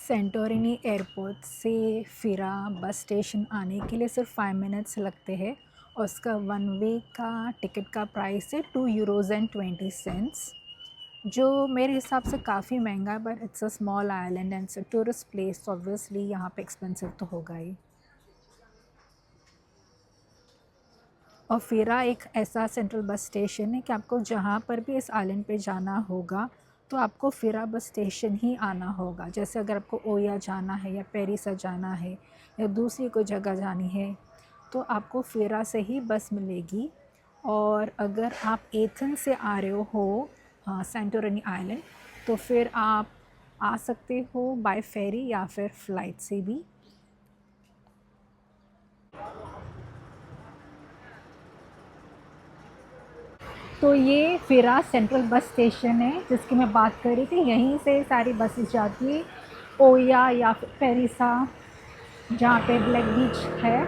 Santorini airport से फिरा bus station आने के लिए सिर्फ 5 मिनट्स लगते हैं और उसका वन वे का टिकट का प्राइस है 2 यूरोज़ एंड 20 सेंट्स, जो मेरे हिसाब से काफ़ी महंगा है। But it's a small island and it's a tourist place, obviously यहाँ पे एक्सपेंसिव तो होगा ही। और फिरा एक ऐसा सेंट्रल बस स्टेशन है कि आपको जहाँ पर भी इस आइलैंड पे जाना होगा तो आपको फिरा बस स्टेशन ही आना होगा। जैसे अगर आपको ओया जाना है या पेरिसा जाना है या दूसरी कोई जगह जानी है तो आपको फिरा से ही बस मिलेगी। और अगर आप एथेंस से आ रहे हो सेंटोरिनी आइलैंड, तो फिर आप आ सकते हो बाय फेरी या फिर फ़्लाइट से भी। तो ये फिरा सेंट्रल बस स्टेशन है जिसकी मैं बात कर रही थी। यहीं से सारी बसेस जाती है ओया या फिर पेरिसा, जहाँ पे ब्लैक बीच है।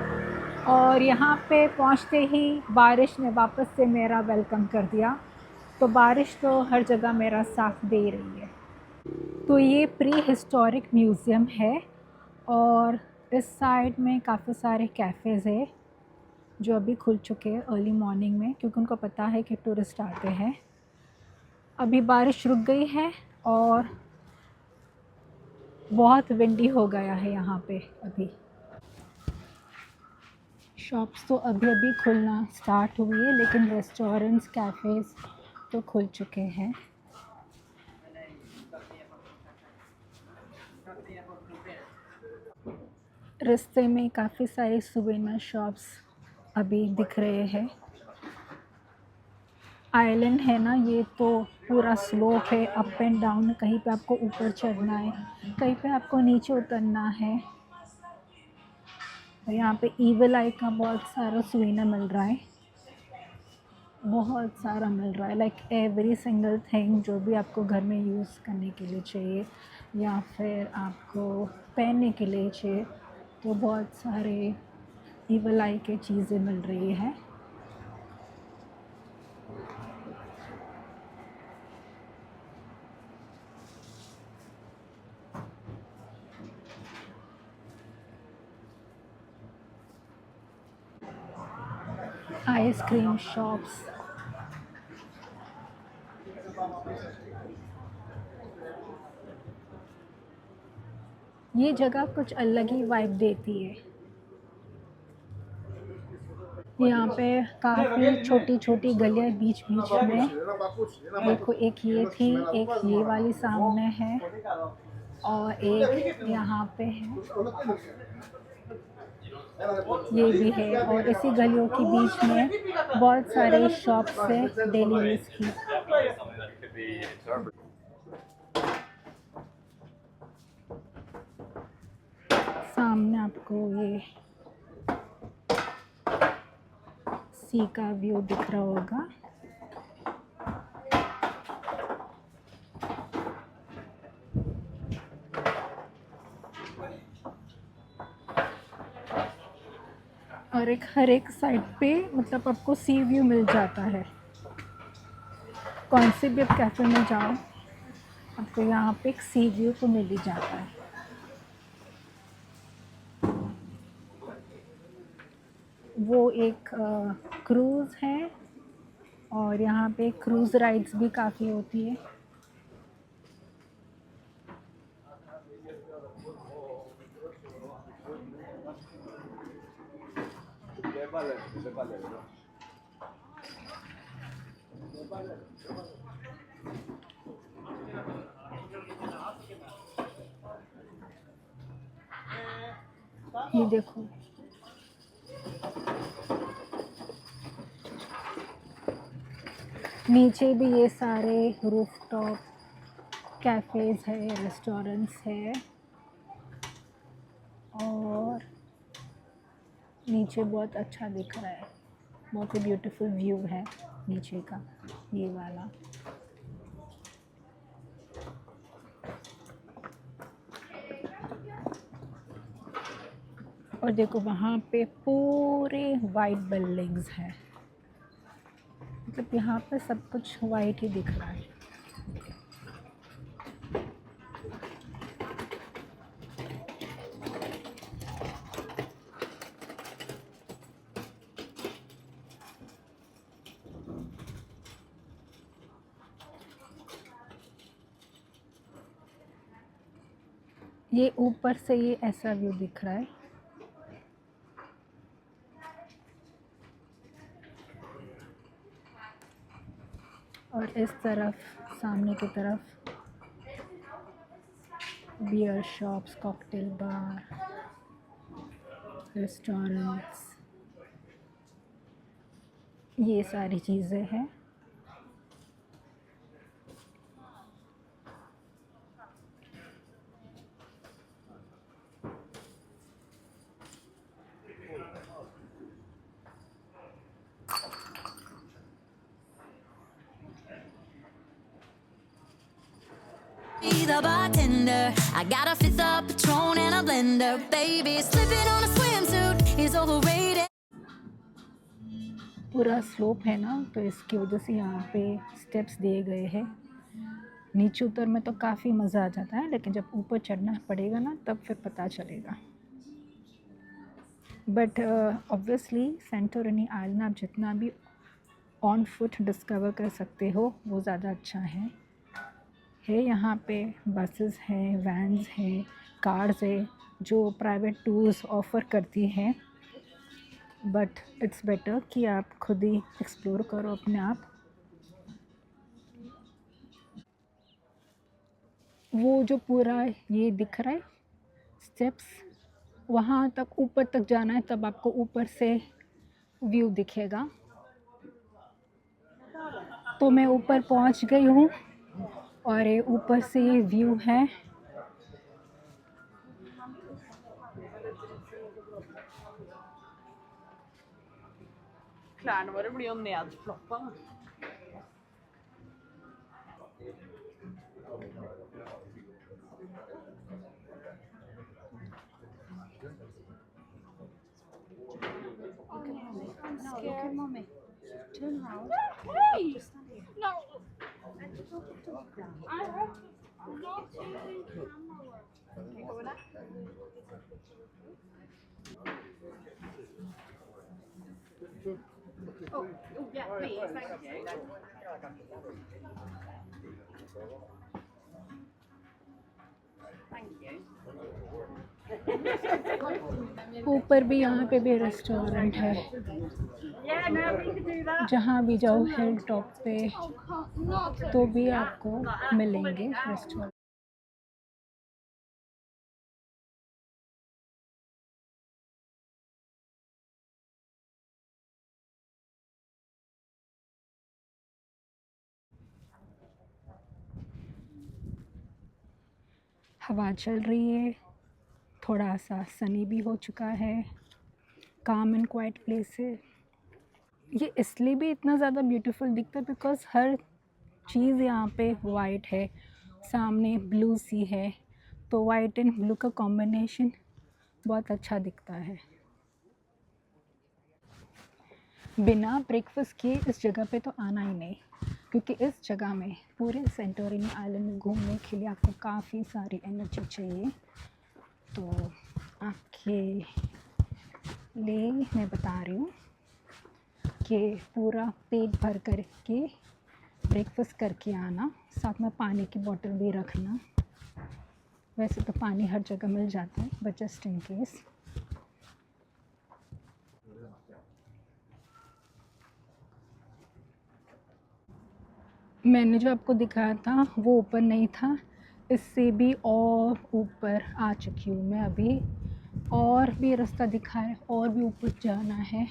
और यहाँ पे पहुँचते ही बारिश ने वापस से मेरा वेलकम कर दिया। तो बारिश तो हर जगह मेरा साथ दे रही है। तो ये प्री हिस्टोरिक म्यूज़ियम है और इस साइड में काफ़ी सारे कैफ़ेज़ है जो अभी खुल चुके हैं अर्ली मॉर्निंग में, क्योंकि उनको पता है कि टूरिस्ट आते हैं। अभी बारिश रुक गई है और बहुत विंडी हो गया है यहाँ पे अभी। शॉप्स तो अभी अभी खुलना स्टार्ट हुई है, लेकिन रेस्टोरेंट्स कैफ़ेज़ तो खुल चुके हैं। रास्ते में काफ़ी सारे सुवेनिर शॉप्स अभी दिख रहे हैं। आइलैंड है ना ये, तो पूरा स्लोप है, अप एंड डाउन। कहीं पे आपको ऊपर चढ़ना है, कहीं पे आपको नीचे उतरना है। और यहाँ पे ईविल आई का बहुत सारा सुवेनिर मिल रहा है, बहुत सारा मिल रहा है। लाइक एवरी सिंगल थिंग जो भी आपको घर में यूज़ करने के लिए चाहिए या फिर आपको पहनने के लिए चाहिए, तो बहुत सारे ईविल आई के चीज़ें मिल रही है। आइसक्रीम शॉप्स, ये जगह कुछ अलग ही वाइब देती है। यहाँ पे काफ़ी छोटी छोटी गलियाँ बीच बीच में। देखो, एक ये थी, एक ये वाली सामने है और एक यहाँ पे है, ये भी है। और इसी गलियों के बीच में बहुत सारे शॉप्स है डेली यूज़ की। सामने आपको ये सी का व्यू दिख रहा होगा। और एक हर एक साइड पे मतलब आपको सी व्यू मिल जाता है। कौन से भी आप कैफ़े में जाओ आपको यहाँ पे एक सी व्यू तो मिल ही जाता है। वो एक क्रूज़ है और यहाँ पे क्रूज़ राइड्स भी काफ़ी होती है। ये देखो, नीचे भी ये सारे रूफटॉप कैफ़ेज़ है, रेस्टोरेंट्स है। और नीचे बहुत अच्छा दिख रहा है, बहुत ही ब्यूटीफुल व्यू है नीचे का ये वाला। और देखो वहाँ पे पूरे वाइट बिल्डिंग्स हैं, मतलब यहाँ पे सब कुछ वाइट ही दिख रहा है। ये ऊपर से ये ऐसा व्यू दिख रहा है। और इस तरफ सामने की तरफ beer shops, cocktail bar, restaurants, ये सारी चीज़ें हैं। Be the bartender. I got a fifth of Patron and a blender. Baby, slipping on a swimsuit is overrated. पूरा स्लोप है ना, तो इसकी वजह से यहाँ पे स्टेप्स दिए गए हैं। नीचे उतर में तो काफ़ी मज़ा आ जाता है, लेकिन जब ऊपर चढ़ना पड़ेगा ना तब फिर पता चलेगा। बट ऑब्वियसली सेंटोरिनी आइलैंड आप जितना भी ऑन फुट डिस्कवर कर सकते हो वो ज़्यादा अच्छा है। यहाँ पे बसेस हैं, वैन्स हैं, कार्स है जो प्राइवेट टूर्स ऑफ़र करती हैं, बट इट्स बेटर कि आप खुद ही एक्सप्लोर करो अपने आप। वो जो पूरा ये दिख रहा है स्टेप्स, वहाँ तक ऊपर तक जाना है, तब आपको ऊपर से व्यू दिखेगा। तो मैं ऊपर पहुँच गई हूँ और ये ऊपर से ये व्यू है। Klærne våre blir jo nedfloppa. Look at mommy. Turn around. Hey! No! I have not using camera work. Can you go with that? Oh, yeah, please. Thank you. Thank you. ऊपर भी यहाँ पे भी restaurant है। Yeah, no, we can do that. जहाँ भी जाओ hill top पे तो भी आपको मिलेंगे रेस्टोरेंट। हवा चल रही है, थोड़ा सा सनी भी हो चुका है, काम एंड क्वाइट प्लेस है। ये इसलिए भी इतना ज़्यादा ब्यूटीफुल दिखता है बिकॉज़ हर चीज़ यहाँ पे वाइट है। सामने ब्लू सी है, तो वाइट एंड ब्लू का कॉम्बिनेशन बहुत अच्छा दिखता है। बिना ब्रेकफास्ट किए इस जगह पे तो आना ही नहीं, क्योंकि इस जगह में पूरे सेंटोरिनी आइलैंड में घूमने के लिए आपको काफ़ी सारी एनर्जी चाहिए। तो आपके लिए मैं बता रही हूँ कि पूरा पेट भर करके ब्रेकफास्ट करके आना, साथ में पानी की बोतल भी रखना। वैसे तो पानी हर जगह मिल जाता है, बट जस्ट इन केस। मैंने जो आपको दिखाया था वो ऊपर नहीं था, इससे भी और ऊपर आ चुकी हूँ मैं अभी। और भी रास्ता दिखा है, और भी ऊपर जाना है।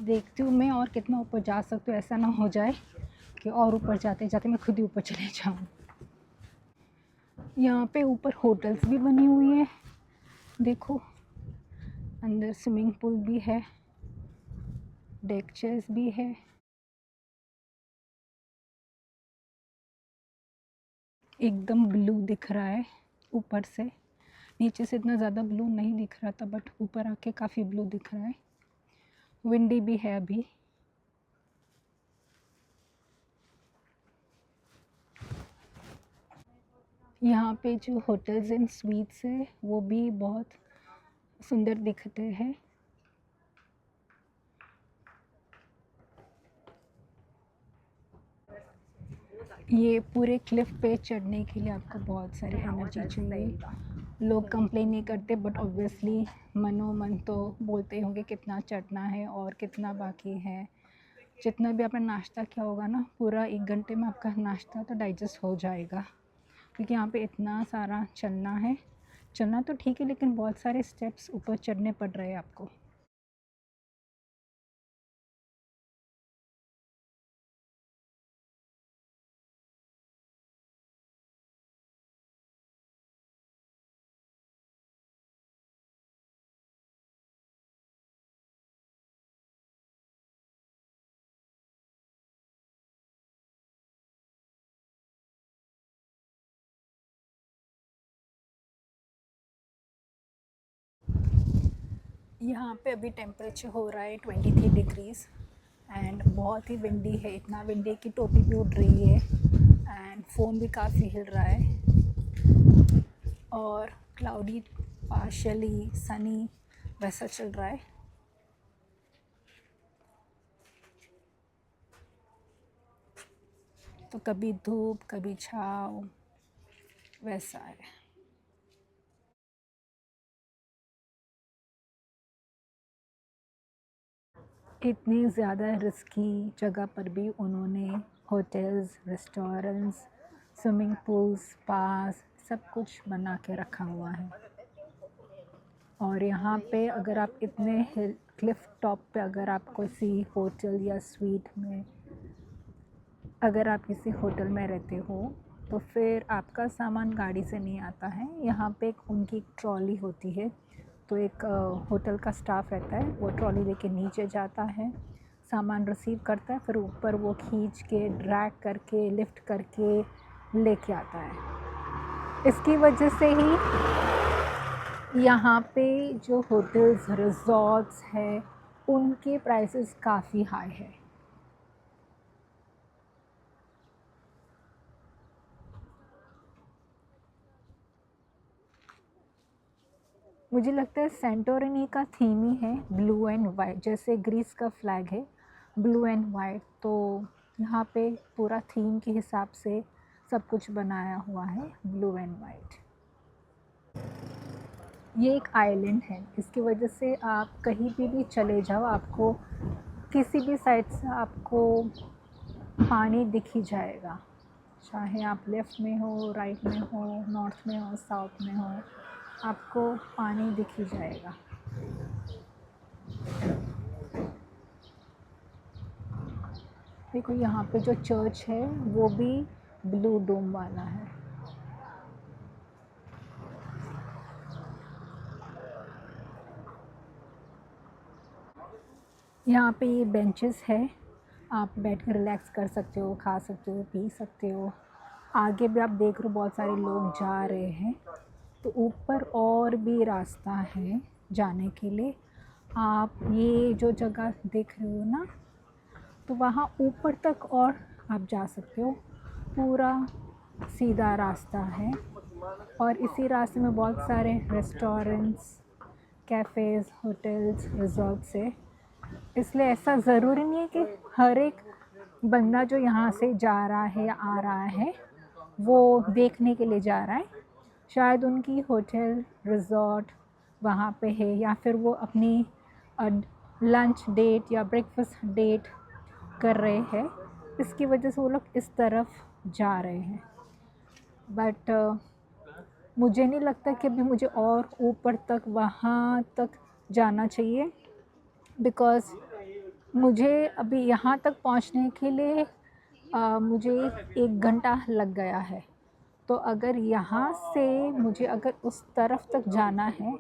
देखती हूँ मैं और कितना ऊपर जा सकती हूँ, ऐसा ना हो जाए कि और ऊपर जाते जाते मैं खुद ही ऊपर चले जाऊँ। यहाँ पे ऊपर होटल्स भी बनी हुई है, देखो अंदर स्विमिंग पूल भी है, डेक चेयर्स भी है। एकदम ब्लू दिख रहा है ऊपर से, नीचे से इतना ज़्यादा ब्लू नहीं दिख रहा था, बट ऊपर आके काफ़ी ब्लू दिख रहा है। विंडी भी है अभी। यहाँ पे जो होटल्स एंड स्वीट्स है वो भी बहुत सुंदर दिखते हैं। ये पूरे क्लिफ पे चढ़ने के लिए आपको बहुत सारी एनर्जी चाहिए। लोग कंप्लेन नहीं करते बट ऑब्वियसली मनोमन तो बोलते होंगे कितना चढ़ना है और कितना बाकी है। जितना भी आपने नाश्ता किया होगा ना, पूरा 1 घंटे में आपका नाश्ता तो डाइजेस्ट हो जाएगा, क्योंकि यहाँ पे इतना सारा चलना है। चलना तो ठीक है, लेकिन बहुत सारे स्टेप्स ऊपर चढ़ने पड़ रहे हैं आपको। यहाँ पे अभी टेम्परेचर हो रहा है 23 डिग्रीज़ एंड बहुत ही विंडी है, इतना विंडी कि टोपी भी उड़ रही है एंड फ़ोन भी काफ़ी हिल रहा है और क्लाउडी पार्शियली सनी वैसा चल रहा है। तो कभी धूप कभी छाँव वैसा है। इतनी ज़्यादा रिस्की जगह पर भी उन्होंने होटल्स, रेस्टोरेंट्स, स्विमिंग पूल्स, स्पास सब कुछ बना के रखा हुआ है। और यहाँ पे अगर आप इतने हिल क्लिफ टॉप पे अगर आप किसी होटल या स्वीट में अगर आप किसी होटल में रहते हो तो फिर आपका सामान गाड़ी से नहीं आता है। यहाँ पे एक उनकी ट्रॉली होती है, तो एक होटल का स्टाफ रहता है, वो ट्रॉली लेके नीचे जाता है, सामान रिसीव करता है, फिर ऊपर वो खींच के ड्रैग करके लिफ्ट करके लेके आता है। इसकी वजह से ही यहाँ पे जो होटल्स रिज़ॉर्ट्स हैं उनके प्राइसेस काफ़ी हाई है। मुझे लगता है सेंटोरिनी का थीम ही है ब्लू एंड वाइट, जैसे ग्रीस का फ्लैग है ब्लू एंड वाइट, तो यहाँ पे पूरा थीम के हिसाब से सब कुछ बनाया हुआ है ब्लू एंड वाइट। ये एक आइलैंड है, इसकी वजह से आप कहीं भी चले जाओ आपको किसी भी साइड से आपको पानी दिख ही जाएगा, चाहे आप लेफ़्ट में हो, राइट में हो, नॉर्थ में हो, साउथ में हो, आपको पानी दिख ही जाएगा। देखो यहाँ पे जो चर्च है वो भी ब्लू डोम वाला है। यहाँ पे ये बेंचेस है, आप बैठ कर रिलैक्स कर सकते हो, खा सकते हो, पी सकते हो। आगे भी आप देख रहे हो बहुत सारे लोग जा रहे हैं, तो ऊपर और भी रास्ता है जाने के लिए। आप ये जो जगह देख रहे हो ना, तो वहाँ ऊपर तक और आप जा सकते हो, पूरा सीधा रास्ता है और इसी रास्ते में बहुत सारे रेस्टोरेंट्स, कैफ़ेज़, होटल्स, रिज़ॉर्ट्स है। इसलिए ऐसा ज़रूरी नहीं है कि हर एक बंदा जो यहाँ से जा रहा है या आ रहा है वो देखने के लिए जा रहा है। शायद उनकी होटल, रिज़ॉर्ट वहाँ पे है या फिर वो अपनी लंच डेट या ब्रेकफास्ट डेट कर रहे हैं, इसकी वजह से वो लोग इस तरफ जा रहे हैं। बट मुझे नहीं लगता कि अभी मुझे और ऊपर तक वहाँ तक जाना चाहिए, बिकॉज़ मुझे अभी यहाँ तक पहुँचने के लिए मुझे 1 घंटा लग गया है। तो अगर यहाँ से मुझे अगर उस तरफ तक जाना है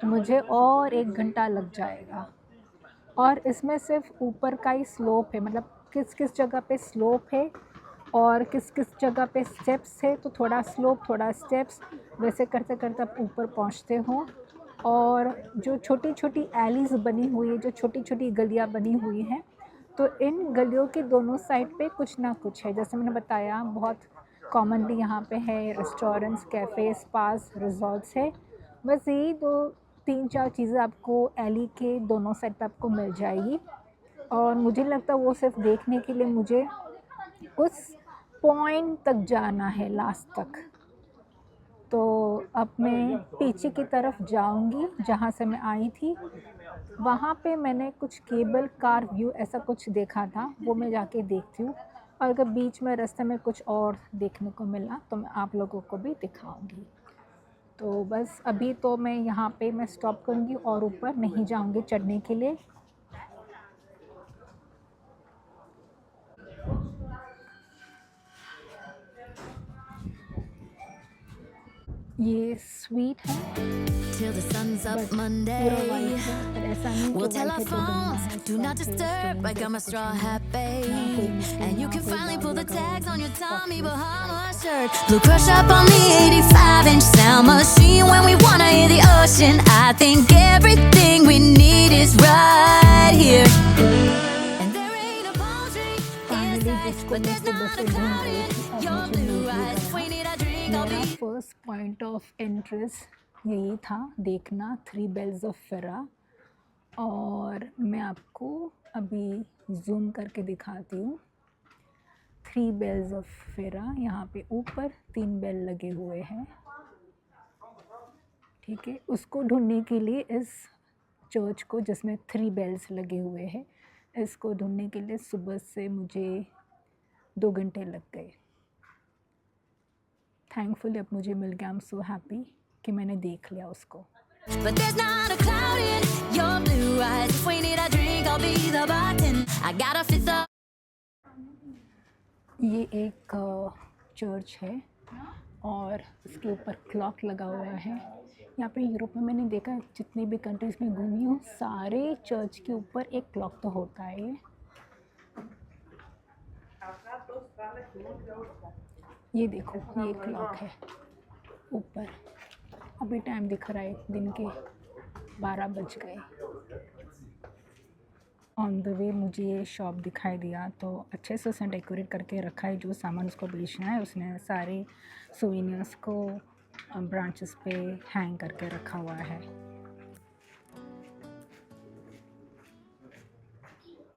तो मुझे और 1 घंटा लग जाएगा। और इसमें सिर्फ ऊपर का ही स्लोप है, मतलब किस किस जगह पे स्लोप है और किस किस जगह पे स्टेप्स है, तो थोड़ा स्लोप थोड़ा स्टेप्स वैसे करते करते आप ऊपर पहुँचते हो। और जो छोटी छोटी एलीज़ बनी हुई है, जो छोटी छोटी गलियाँ बनी हुई हैं, तो इन गलियों के दोनों साइड पे कुछ ना कुछ है। जैसे मैंने बताया बहुत कॉमनली यहाँ पे है रेस्टोरेंट्स, कैफ़े, स्पास, रिज़ॉर्ट्स है। बस यही 2-3-4 चीज़ें आपको एली के दोनों साइड पे आपको मिल जाएगी। और मुझे लगता है वो सिर्फ देखने के लिए मुझे उस पॉइंट तक जाना है, लास्ट तक। तो अब मैं पीछे की तरफ जाऊंगी जहाँ से मैं आई थी। वहाँ पे मैंने कुछ केबल कार व्यू ऐसा कुछ देखा था, वो मैं जाके देखती हूँ। और अगर बीच में रास्ते में कुछ और देखने को मिला तो मैं आप लोगों को भी दिखाऊंगी। तो बस अभी तो मैं यहाँ पे मैं स्टॉप करूँगी और ऊपर नहीं जाऊँगी चढ़ने के लिए। ये स्वीट है Till the sun's up but पूरा Monday. वाइट है, पर ऐसा नहीं We'll कि tell वाइट our है तो गंदा phones, है। do not साफ है, disturb. I stain got my जैसा straw कुछ hat, नहीं है, ना कोई babe. मिस्टेक, And you ना can कोई finally दाग pull the लगा tags हुआ on है, your Tommy spotless। Bahama shirt. Blue crush up on the 85-inch sound machine when we wanna hear the ocean. I think everything we need is right here. And there ain't a palm tree in finally sight, जिसको but मैं there's सुबह not से a ढूंढ cloud रही in थी अब your मुझे मिल blue he eyes. If we गया। need a drink, I'll मेरा be. First point of interest यही था, देखना थ्री बेल्स ऑफ फिरा। और मैं आपको अभी जूम करके दिखाती हूँ। थ्री बेल्स ऑफ फिरा, यहाँ पे ऊपर 3 बेल लगे हुए हैं, ठीक है। उसको ढूंढने के लिए इस चर्च को जिसमें 3 बेल्स लगे हुए हैं, इसको ढूंढने के लिए सुबह से मुझे 2 घंटे लग गए। थैंकफुली अब मुझे मिल गया। आई एम सो हैप्पी कि मैंने देख लिया उसको। But there's not a cloud in your blue eyes. If we need a drink, I'll be the bartender. I got a fifth of. ये एक चर्च है और इसके ऊपर क्लॉक लगा हुआ है। यहाँ पे यूरोप में मैंने देखा जितनी भी कंट्रीज़ में घूमी हूँ सारे चर्च के ऊपर एक क्लॉक तो होता है। ये देखो, ये क्लॉक है ऊपर। अभी टाइम दिख रहा है दिन के 12 बज गए। ऑन द वे मुझे ये शॉप दिखाई दिया तो अच्छे से उसने डेकोरेट करके रखा है। जो सामान उसको बेचना है उसने सारे सोवेनियर्स को ब्रांचेस पे हैंग करके रखा हुआ है।